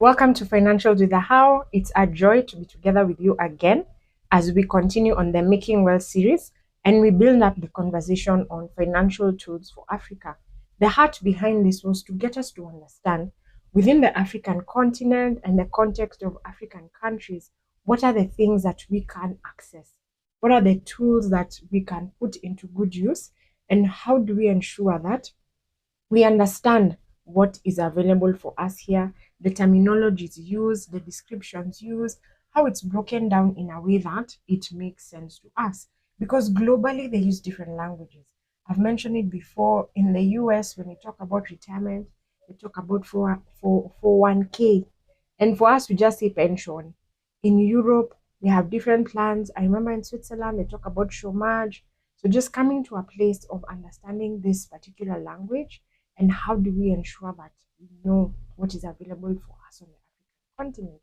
Welcome to Financials with the How. It's a joy to be together with you again as we continue on the Making Wealth series and we build up the conversation on financial tools for Africa. The heart behind this was to get us to understand within the African continent and the context of African countries, what are the things that we can access? What are the tools that we can put into good use? And how do we ensure that we understand what is available for us here, the terminologies used, the descriptions used, how it's broken down in a way that it makes sense to us. Because globally, they use different languages. I've mentioned it before. In the US, when they talk about retirement, they talk about 401k. And for us, we just say pension. In Europe, they have different plans. I remember in Switzerland, they talk about chômage. So just coming to a place of understanding this particular language and how do we ensure that we know what is available for us on the African continent.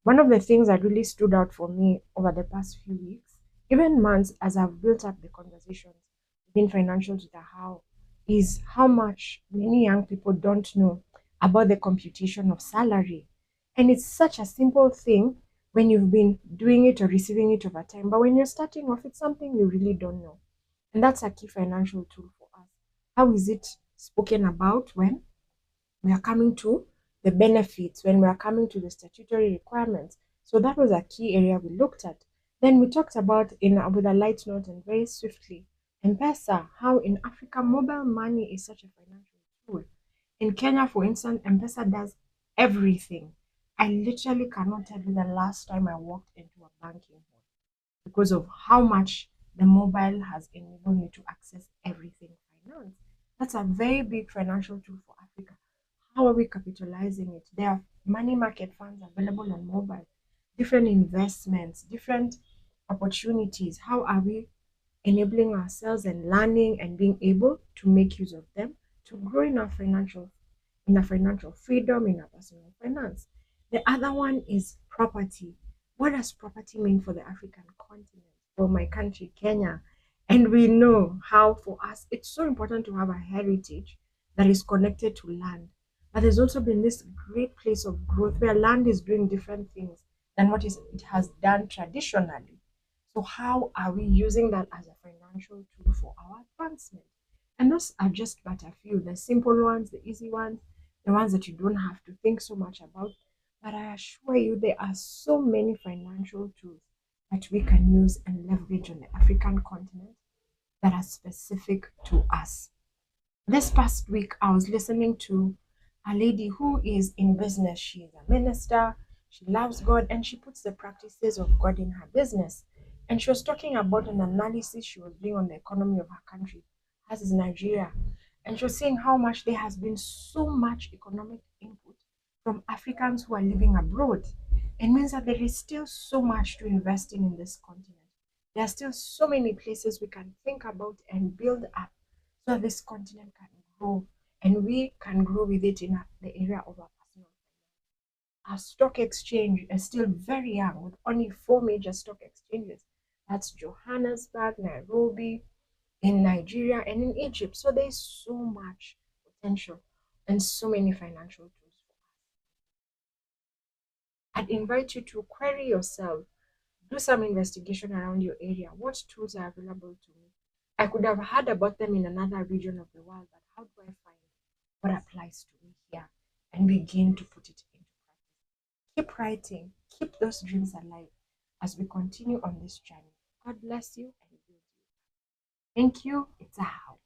One of the things that really stood out for me over the past few weeks, even months, as I've built up the conversations within Financials with the How, is how much many young people don't know about the computation of salary. And it's such a simple thing when you've been doing it or receiving it over time. But when you're starting off, it's something you really don't know. And that's a key financial tool for us. How is it spoken about when we are coming to the benefits, when we are coming to the statutory requirements? So that was a key area we looked at. Then we talked about, with a light note and very swiftly, M-Pesa, how in Africa mobile money is such a financial tool. In Kenya, for instance, M-Pesa does everything. I literally cannot tell you the last time I walked into a banking hall because of how much the mobile has enabled me to access everything finance. That's a very big financial tool for Africa. How are we capitalizing it? There are money market funds available on mobile, different investments, different opportunities. How are we enabling ourselves and learning and being able to make use of them to grow in our financial freedom, in our personal finance? The other one is property. What does property mean for the African continent, for my country, Kenya? And we know how for us it's so important to have a heritage that is connected to land. But there's also been this great place of growth where land is doing different things than it has done traditionally. So how are we using that as a financial tool for our advancement? And those are just but a few, the simple ones, the easy ones, the ones that you don't have to think so much about. But I assure you, there are so many financial tools that we can use and leverage on the African continent that are specific to us. This past week, I was listening to a lady who is in business. She is a minister, she loves God, and she puts the practices of God in her business. And she was talking about an analysis she was doing on the economy of her country, as is Nigeria. And she was saying how much there has been so much economic input from Africans who are living abroad. It means that there is still so much to invest in this continent. There are still so many places we can think about and build up so that this continent can grow and we can grow with it in the area of our personal. Our stock exchange is still very young with only four major stock exchanges. That's Johannesburg, Nairobi, in Nigeria, and in Egypt. So there's so much potential and so many financial tools. I'd invite you to query yourself, do some investigation around your area. What tools are available to me? I could have heard about them in another region of the world, but how do I find what applies to me here and begin to put it into practice? Keep writing, keep those dreams alive as we continue on this journey. God bless you and build you. Thank you. It's a how.